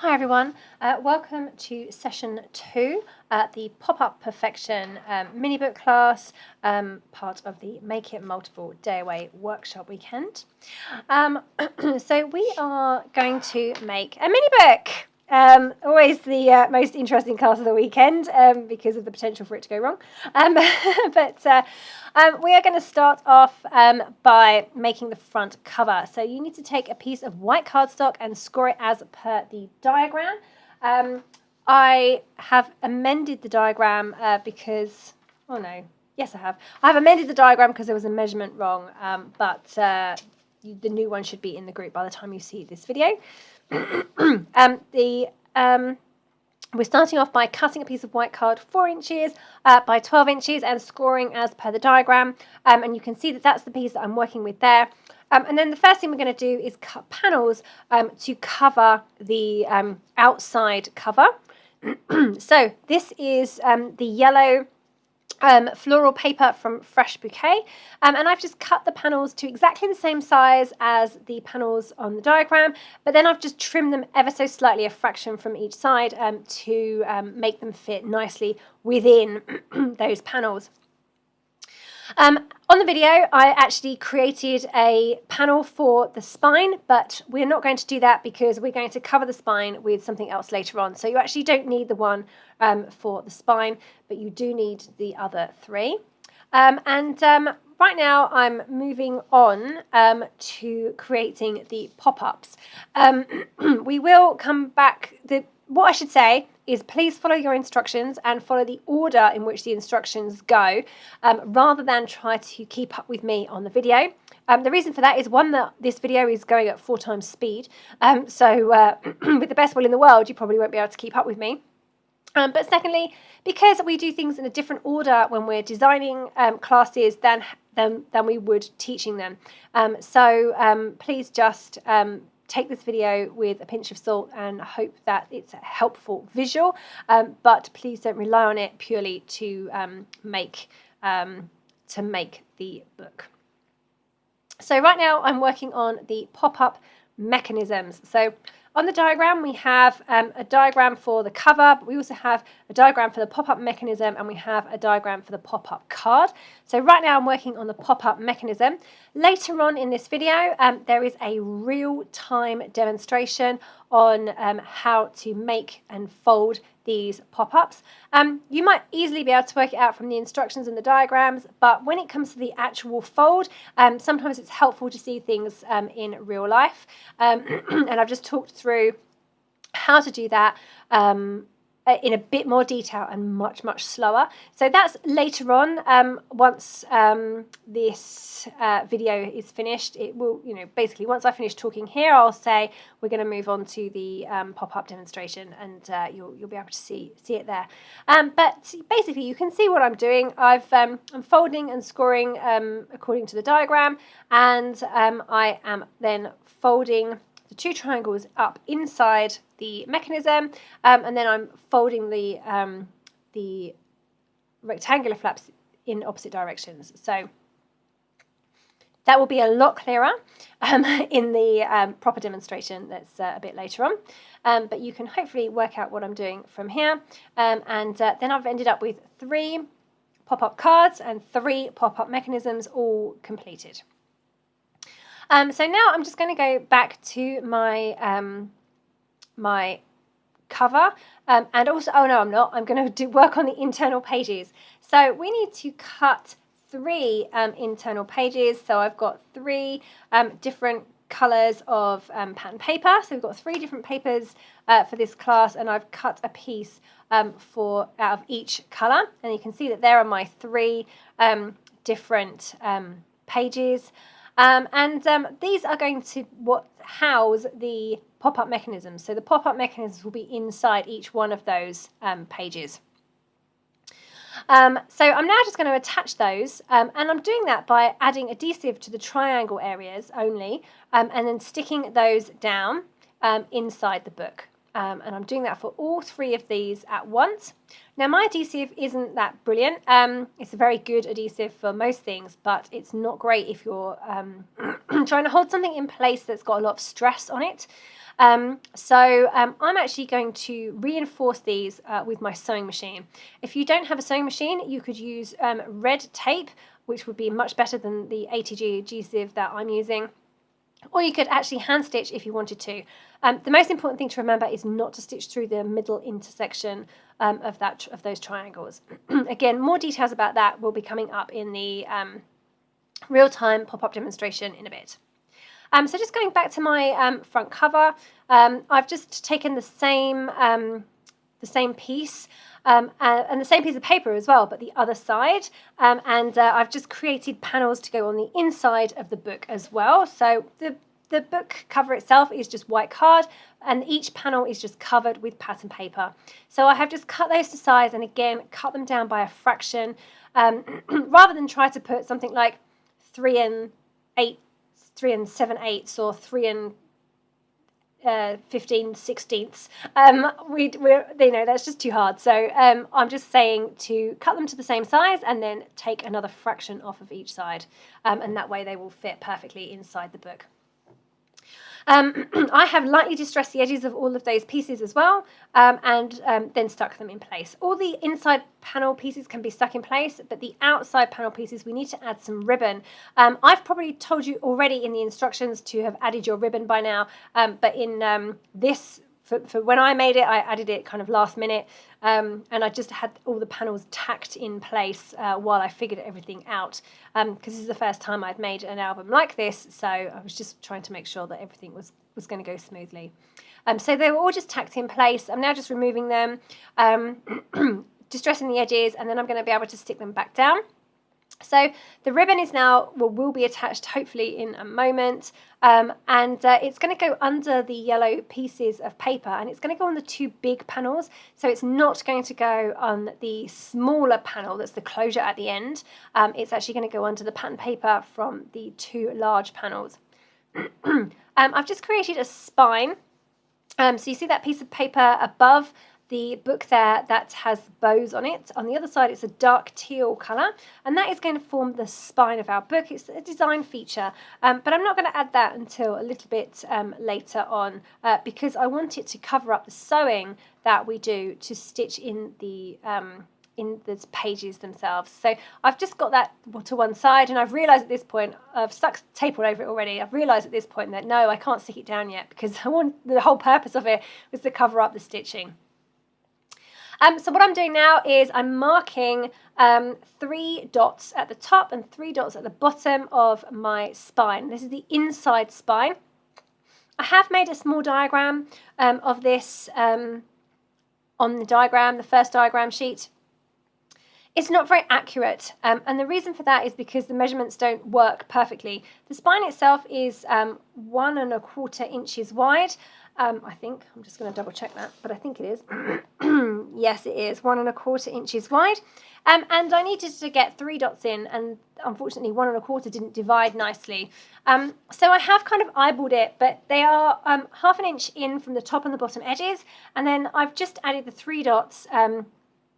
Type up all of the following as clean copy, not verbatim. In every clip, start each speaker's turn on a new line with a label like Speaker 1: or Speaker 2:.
Speaker 1: Hi everyone, welcome to session 2, the Pop-Up Perfection mini book class, part of the Make It Multiple Dayaway workshop weekend. So we are going to make a mini book. Always the most interesting class of the weekend because of the potential for it to go wrong. We are going to start off by making the front cover. So you need to take a piece of white cardstock and score it as per the diagram. I have amended the diagram because, yes I have. I've amended the diagram because there was a measurement wrong, but the new one should be in the group by the time you see this video. We're starting off by cutting a piece of white card 4 inches by 12 inches and scoring as per the diagram. And you can see that that's the piece that I'm working with there. And then the first thing we're going to do is cut panels to cover the outside cover. So this is the yellow floral paper from Fresh Bouquet, and I've just cut the panels to exactly the same size as the panels on the diagram, but then I've just trimmed them ever so slightly, a fraction from each side, to make them fit nicely within those panels. On the video, I actually created a panel for the spine, but we're not going to do that because we're going to cover the spine with something else later on. So you actually don't need the one for the spine, but you do need the other 3. Right now I'm moving on to creating the pop-ups. We will come back. What I should say is please follow your instructions and follow the order in which the instructions go, rather than try to keep up with me on the video. The reason for that is, one, that this video is going at 4 times speed, so with the best will in the world, you probably won't be able to keep up with me. But secondly, because we do things in a different order when we're designing classes than we would teaching them. Please just take this video with a pinch of salt and hope that it's a helpful visual, but please don't rely on it purely to make the book. So right now I'm working on the pop-up mechanisms. So on the diagram we have a diagram for the cover, but we also have a diagram for the pop-up mechanism, and we have a diagram for the pop-up card. So right now I'm working on the pop-up mechanism. Later on in this video there is a real-time demonstration on how to make and fold these pop-ups. You might easily be able to work it out from the instructions and the diagrams, but when it comes to the actual fold, sometimes it's helpful to see things in real life. And I've just talked through how to do that in a bit more detail and much slower. So that's later on. Once this video is finished, it will, basically once I finish talking here, I'll say we're going to move on to the pop-up demonstration, and you'll be able to see it there. But basically you can see what I'm doing. I'm folding and scoring according to the diagram, and I am then folding the 2 triangles up inside the mechanism, and then I'm folding the rectangular flaps in opposite directions. So that will be a lot clearer in the proper demonstration that's a bit later on, but you can hopefully work out what I'm doing from here. Then I've ended up with 3 pop-up cards and 3 pop-up mechanisms all completed. So now I'm just going to go back to my my cover, and also, oh no I'm not, I'm going to work on the internal pages. So we need to cut 3 internal pages. So I've got 3 different colours of pattern paper. So we've got 3 different papers for this class, and I've cut a piece out of each colour, and you can see that there are my 3 different pages. These are going to house the pop-up mechanisms. So the pop-up mechanisms will be inside each one of those pages. So I'm now just going to attach those, and I'm doing that by adding adhesive to the triangle areas only, and then sticking those down inside the book. And I'm doing that for all 3 of these at once. Now my adhesive isn't that brilliant. It's a very good adhesive for most things, but it's not great if you're trying to hold something in place that's got a lot of stress on it. I'm actually going to reinforce these with my sewing machine. If you don't have a sewing machine, you could use red tape, which would be much better than the ATG adhesive that I'm using. Or you could actually hand stitch if you wanted to. The most important thing to remember is not to stitch through the middle intersection of those triangles. Again, more details about that will be coming up in the real-time pop-up demonstration in a bit. So just going back to my front cover, I've just taken the same piece and the same piece of paper as well, but the other side, and I've just created panels to go on the inside of the book as well. So the book cover itself is just white card, and each panel is just covered with pattern paper. So I have just cut those to size, and again cut them down by a fraction, rather than try to put something like 3 and 7/8 or 3 and 15/16. That's just too hard. So I'm just saying to cut them to the same size and then take another fraction off of each side, and that way they will fit perfectly inside the book. I have lightly distressed the edges of all of those pieces as well, and then stuck them in place. All the inside panel pieces can be stuck in place, but the outside panel pieces, we need to add some ribbon. I've probably told you already in the instructions to have added your ribbon by now, but in this, for when I made it, I added it kind of last minute, and I just had all the panels tacked in place while I figured everything out, because this is the first time I'd made an album like this, so I was just trying to make sure that everything was going to go smoothly. So they were all just tacked in place. I'm now just removing them, distressing the edges, and then I'm going to be able to stick them back down. So the ribbon is now, will be attached hopefully in a moment, and it's going to go under the yellow pieces of paper, and it's going to go on the 2 big panels, so it's not going to go on the smaller panel that's the closure at the end. It's actually going to go under the pattern paper from the 2 large panels. I've just created a spine, so you see that piece of paper above the book there that has bows on it. On the other side, it's a dark teal colour, and that is going to form the spine of our book. It's a design feature, but I'm not going to add that until a little bit later on, because I want it to cover up the sewing that we do to stitch in the pages themselves. So I've just got that to one side, and I've realised at this point, I've stuck tape all over it already, I've realised at this point that no, I can't stick it down yet, because the whole purpose of it was to cover up the stitching. So what I'm doing now is I'm marking 3 dots at the top and 3 dots at the bottom of my spine. This is the inside spine. I have made a small diagram of this on the first diagram sheet. It's not very accurate, and the reason for that is because the measurements don't work perfectly. The spine itself is 1 1/4 inches wide. I think, I'm just going to double check that, but I think it is. Yes, it is 1 1/4 inches wide. And I needed to get 3 dots in, and unfortunately 1 1/4 didn't divide nicely. So I have kind of eyeballed it, but they are 1/2 inch in from the top and the bottom edges, and then I've just added the 3 dots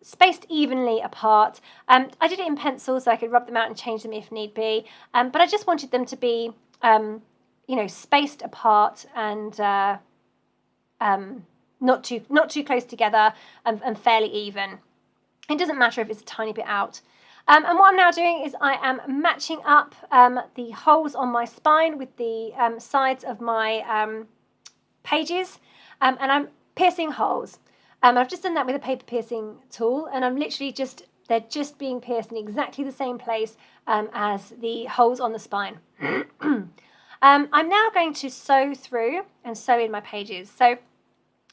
Speaker 1: spaced evenly apart. I did it in pencil so I could rub them out and change them if need be, but I just wanted them to be spaced apart and not too close together, and fairly even. It doesn't matter if it's a tiny bit out. And what I'm now doing is I am matching up the holes on my spine with the sides of my pages, and I'm piercing holes. I've just done that with a paper piercing tool, and I'm literally they're just being pierced in exactly the same place as the holes on the spine. I'm now going to sew through and sew in my pages. So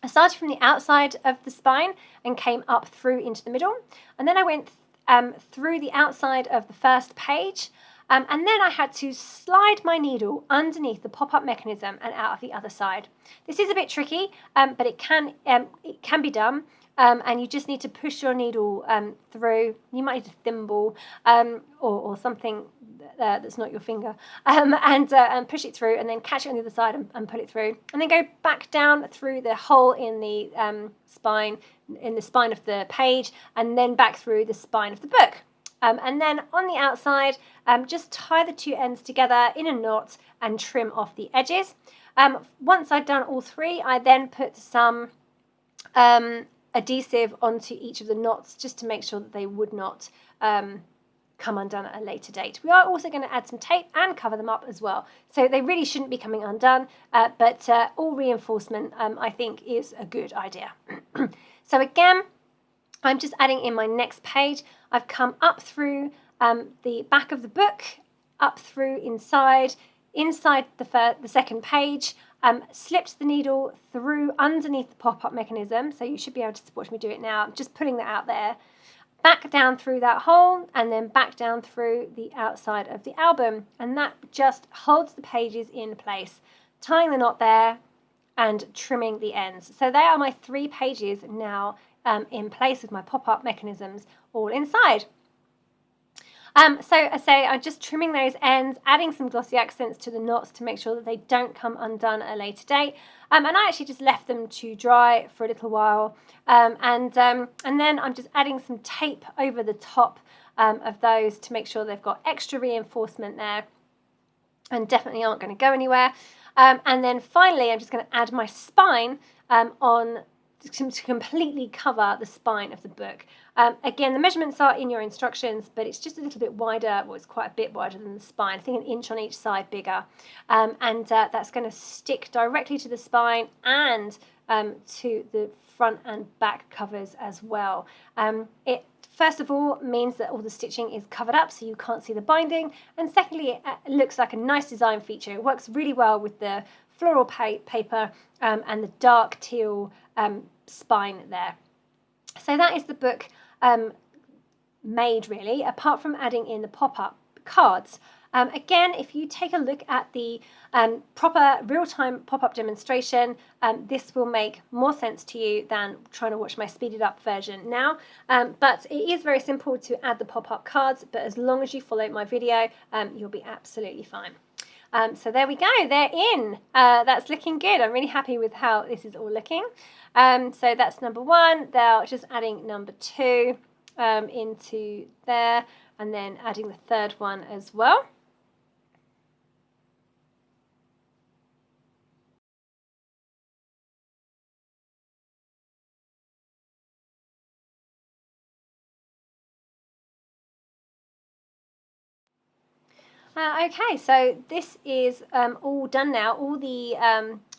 Speaker 1: I started from the outside of the spine and came up through into the middle, and then I went through the outside of the first page, and then I had to slide my needle underneath the pop-up mechanism and out of the other side. This is a bit tricky, but it can be done, and you just need to push your needle through. You might need a thimble or something that's not your finger, and push it through, and then catch it on the other side and put it through, and then go back down through the hole in the spine of the page, and then back through the spine of the book. And then on the outside, just tie the 2 ends together in a knot and trim off the edges. Once I'd done all three, I then put some adhesive onto each of the knots just to make sure that they would not come undone at a later date. We are also going to add some tape and cover them up as well. So they really shouldn't be coming undone, but all reinforcement I think is a good idea. So again, I'm just adding in my next page. I've come up through the back of the book, up through inside the second page, slipped the needle through underneath the pop-up mechanism, so you should be able to watch me do it now. I'm just putting that out there. Back down through that hole and then back down through the outside of the album, and that just holds the pages in place, tying the knot there and trimming the ends. So they are my 3 pages now in place with my pop-up mechanisms all inside. So I say I'm just trimming those ends, adding some glossy accents to the knots to make sure that they don't come undone at a later date. And I actually just left them to dry for a little while. And then I'm just adding some tape over the top of those to make sure they've got extra reinforcement there and definitely aren't going to go anywhere. And then finally, I'm just going to add my spine on to completely cover the spine of the book. Again, the measurements are in your instructions, but it's just a little bit wider. Well, it's quite a bit wider than the spine. I think 1 inch on each side bigger. And that's going to stick directly to the spine and to the front and back covers as well. It first of all means that all the stitching is covered up so you can't see the binding, and secondly it looks like a nice design feature. It works really well with the floral paper and the dark teal spine there. So that is the book made really, apart from adding in the pop-up cards. Again, if you take a look at the proper real-time pop-up demonstration, this will make more sense to you than trying to watch my speeded up version now. But it is very simple to add the pop-up cards, but as long as you follow my video, you'll be absolutely fine. So there we go, they're in. That's looking good. I'm really happy with how this is all looking. So that's number 1. They're just adding number 2 into there, and then adding the third one as well. Okay, so this is all done now. All the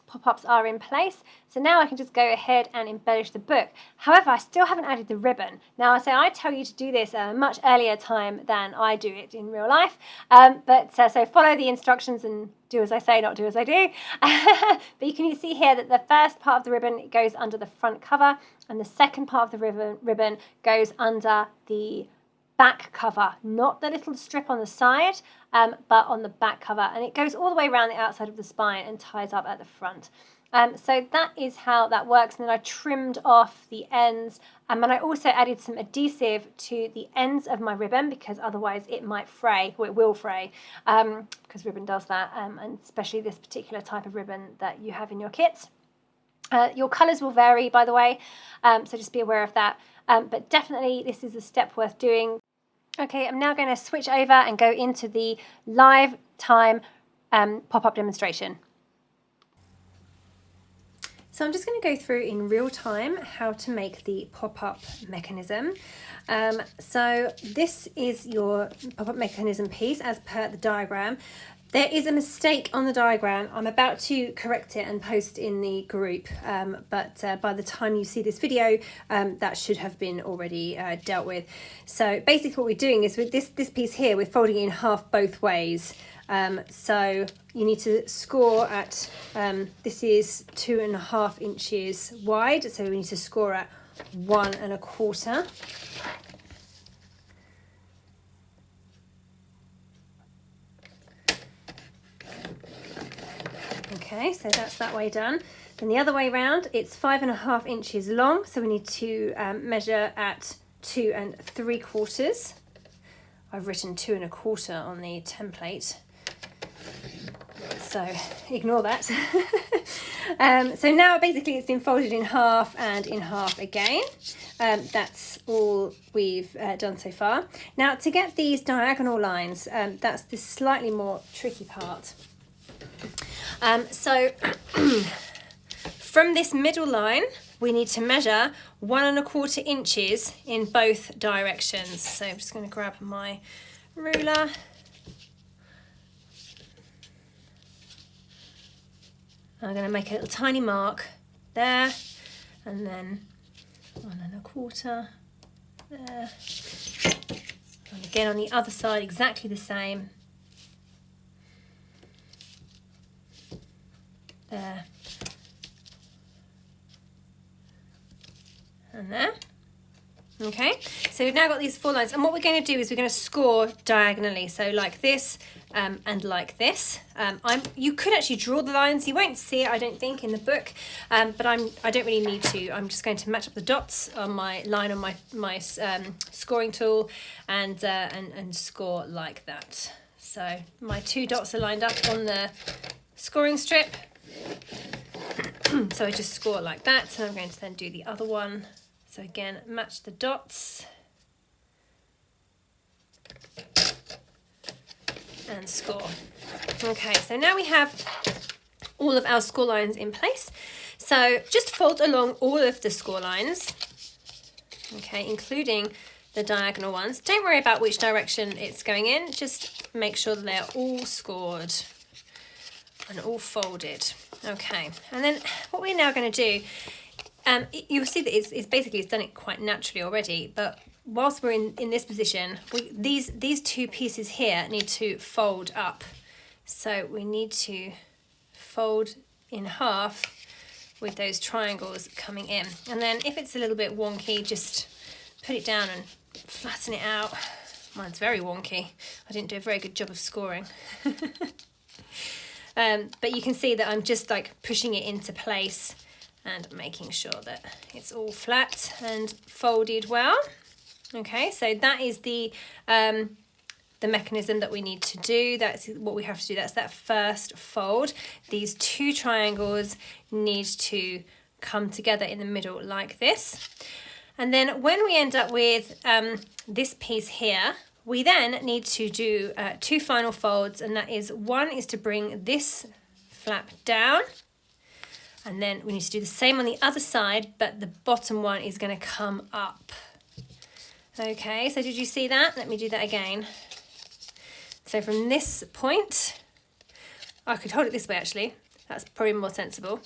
Speaker 1: pop-ups are in place. So now I can just go ahead and embellish the book. However, I still haven't added the ribbon. Now, I tell you to do this at a much earlier time than I do it in real life. So follow the instructions and do as I say, not do as I do. But you can see here that the first part of the ribbon goes under the front cover, and the second part of the ribbon goes under the back cover, not the little strip on the side, but on the back cover, and it goes all the way around the outside of the spine and ties up at the front. So that is how that works. And then I trimmed off the ends, and I also added some adhesive to the ends of my ribbon because otherwise it might fray, or it will fray, because ribbon does that, and especially this particular type of ribbon that you have in your kits. Your colours will vary, by the way, so just be aware of that. But definitely this is a step worth doing. Okay, I'm now going to switch over and go into the live time pop-up demonstration. So I'm just going to go through in real time how to make the pop-up mechanism. So this is your pop-up mechanism piece as per the diagram. There is a mistake on the diagram. I'm about to correct it and post in the group, but by the time you see this video, that should have been already dealt with. So basically what we're doing is with this piece here, we're folding it in half both ways. So you need to score at, this is 2.5 inches wide, so we need to score at 1 1/4. Okay, so that's that way done. Then the other way around, it's 5.5 inches long, so we need to measure at 2 3/4. I've written 2 1/4 on the template, so ignore that. So now basically it's been folded in half and in half again. That's all we've done so far. Now to get these diagonal lines, that's the slightly more tricky part. So from this middle line, we need to measure 1¼ inches in both directions. So I'm just going to grab my ruler. I'm going to make a little tiny mark there, and then 1¼ there. And again on the other side, exactly the same. There. And there. Okay, so we've now got these 4 lines, and what we're going to do is we're going to score diagonally, so like this and like this. You could actually draw the lines. You won't see it, I don't think, in the book, but I don't really need to. I'm just going to match up the dots on my line on my scoring tool and score like that. So my 2 dots are lined up on the scoring strip. So I just score like that, and I'm going to then do the other one. So again, match the dots and score. Okay, so now we have all of our score lines in place. So just fold along all of the score lines, okay, including the diagonal ones. Don't worry about which direction it's going in, just make sure that they're all scored and all folded. Okay, and then what we're now going to do, you'll see that it's done it quite naturally already, but whilst we're in this position, these 2 pieces here need to fold up. So we need to fold in half with those triangles coming in. And then if it's a little bit wonky, just put it down and flatten it out. Mine's very wonky. I didn't do a very good job of scoring. But you can see that I'm just like pushing it into place and making sure that it's all flat and folded well. Okay, so that is the mechanism that we need to do. That's what we have to do. That's that first fold. These 2 triangles need to come together in the middle like this. And then when we end up with this piece here, we then need to do 2 final folds, and that is, one is to bring this flap down, and then we need to do the same on the other side, but the bottom one is going to come up. Okay, so did you see that? Let me do that again. So from this point, I could hold it this way actually, that's probably more sensible.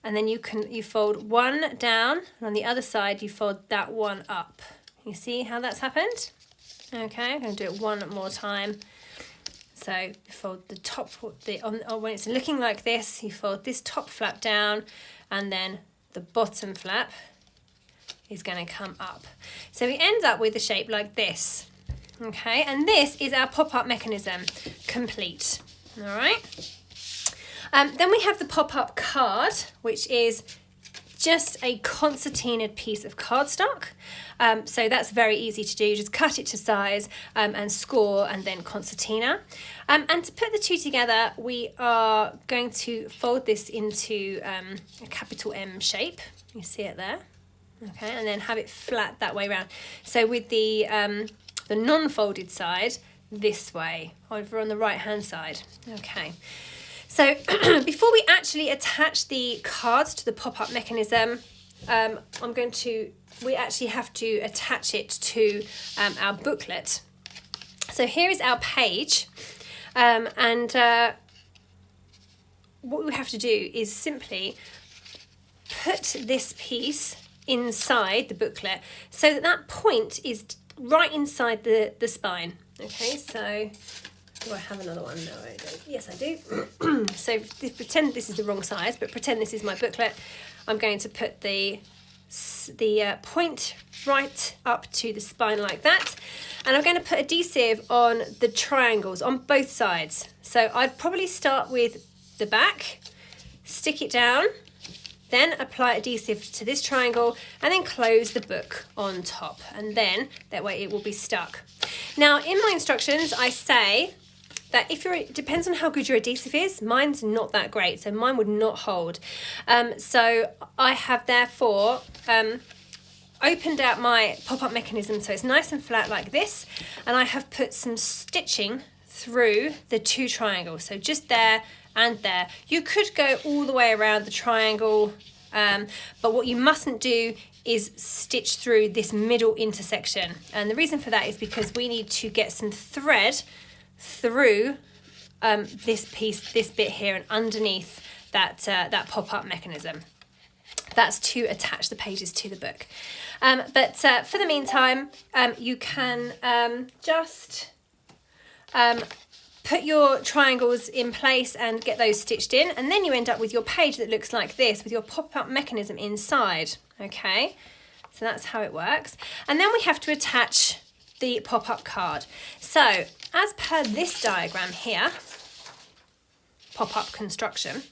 Speaker 1: And then you fold one down, and on the other side you fold that one up. You see how that's happened? Okay, I'm going to do it one more time. So you fold the top, when it's looking like this, you fold this top flap down, and then the bottom flap is going to come up. So we end up with a shape like this. Okay, and this is our pop-up mechanism complete. All right. Then we have the pop-up card, which is just a concertinaed piece of cardstock. So that's very easy to do. Just cut it to size and score, and then concertina. And to put the 2 together, we are going to fold this into a capital M shape. You see it there. Okay, and then have it flat that way around. So with the non-folded side this way, over on the right-hand side. Okay. So before we actually attach the cards to the pop-up mechanism, we actually have to attach it to our booklet. So here is our page, and what we have to do is simply put this piece inside the booklet so that that point is right inside the spine. Okay, so do I have another one? No, I don't. Yes, I do. So pretend this is the wrong size, but pretend this is my booklet. I'm going to put the point right up to the spine like that, and I'm going to put adhesive on the triangles on both sides. So I'd probably start with the back, stick it down, then apply adhesive to this triangle, and then close the book on top, and then that way it will be stuck. Now in my instructions I say that it depends on how good your adhesive is. Mine's not that great, so mine would not hold. So I have therefore opened out my pop-up mechanism so it's nice and flat like this, and I have put some stitching through the 2 triangles, so just there and there. You could go all the way around the triangle, but what you mustn't do is stitch through this middle intersection. And the reason for that is because we need to get some thread through this piece, this bit here, and underneath that, that pop-up mechanism. That's to attach the pages to the book. But for the meantime, you can just put your triangles in place and get those stitched in, and then you end up with your page that looks like this with your pop-up mechanism inside. Okay, so that's how it works. And then we have to attach the pop-up card. So as per this diagram here, pop-up construction,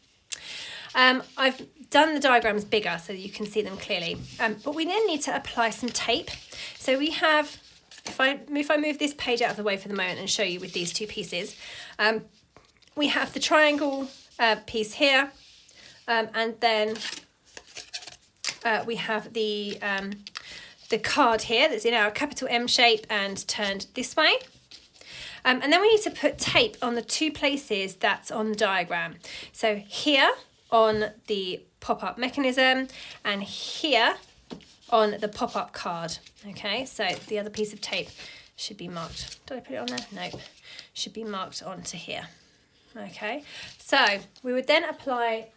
Speaker 1: I've done the diagrams bigger so you can see them clearly, but we then need to apply some tape. So we have, if I move this page out of the way for the moment and show you with these two pieces, we have the triangle piece here, and then we have the card here that's in our capital M shape and turned this way. And then we need to put tape on the two places that's on the diagram. So here on the pop-up mechanism and here on the pop-up card. Okay, so the other piece of tape should be marked. Did I put it on there? Nope. Should be marked onto here. Okay, so we would then apply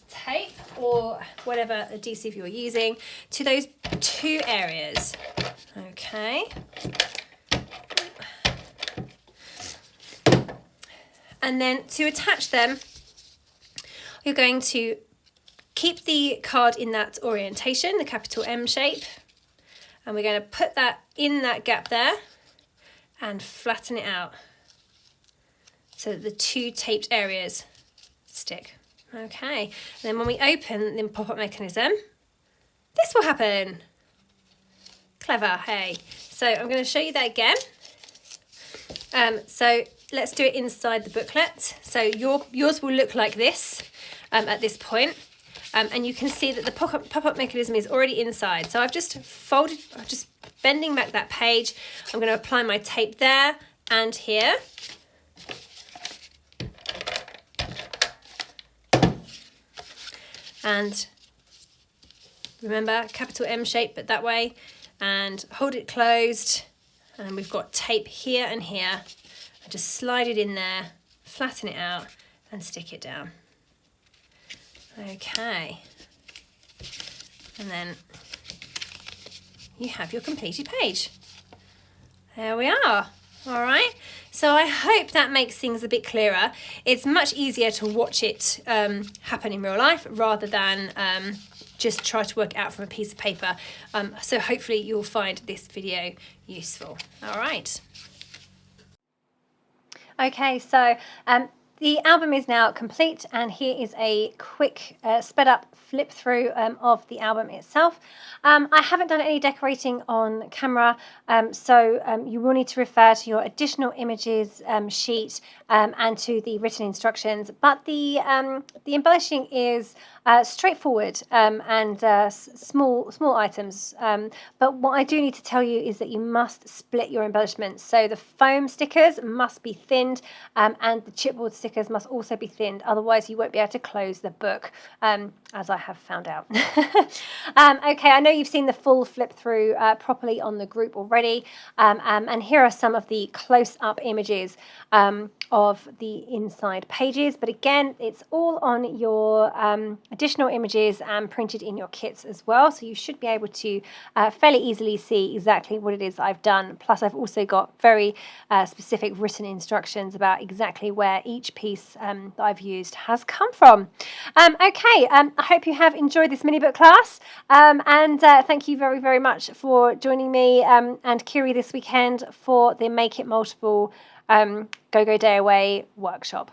Speaker 1: tape or whatever adhesive you're using to those two areas. Okay. And then to attach them, you're going to keep the card in that orientation, the capital M shape, and we're going to put that in that gap there and flatten it out so that the two taped areas stick. Okay, and then when we open the pop-up mechanism, this will happen. Clever, hey. So I'm going to show you that again. So let's do it inside the booklet. So yours will look like this at this point. And you can see that the pop-up mechanism is already inside. So I'm just bending back that page. I'm going to apply my tape there and here. And remember, capital M shape, but that way. And hold it closed. And we've got tape here and here. I just slide it in there, flatten it out, and stick it down. Okay. And then you have your completed page. There we are. All right. So I hope that makes things a bit clearer. It's much easier to watch it happen in real life rather than just try to work it out from a piece of paper. So hopefully you'll find this video useful. All right. Okay, so the album is now complete, and here is a quick sped up flip through of the album itself. I haven't done any decorating on camera, so you will need to refer to your additional images sheet and to the written instructions. But the embellishing is straightforward and small items. But what I do need to tell you is that you must split your embellishments. So the foam stickers must be thinned, and the chipboard stickers must also be thinned. Otherwise, you won't be able to close the book, as I have found out. Okay, I know you've seen the full flip through properly on the group already, and here are some of the close-up images of the inside pages. But again, it's all on your additional images and printed in your kits as well, so you should be able to fairly easily see exactly what it is I've done. Plus I've also got very specific written instructions about exactly where each piece that I've used has come from. Okay, I hope you have enjoyed this mini book class, and thank you very, very much for joining me and Kiri this weekend for the Make It Multiple GoGo Dayaway workshop.